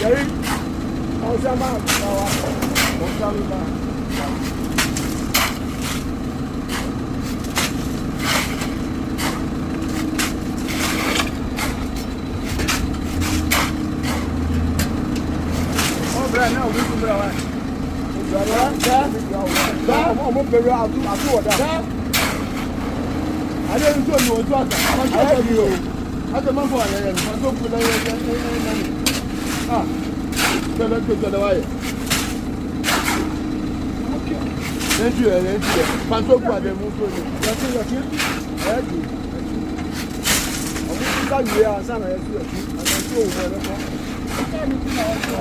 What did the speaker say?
Jerry, I'll say, man, what's up with that? Now we do that. I'm going to be out to that. I didn't tell you what I tell you. I don't know what I don't put any. Ah, so let's go to the way. Thank you. Panto for the move. Thank you. I will tell you, I'm going to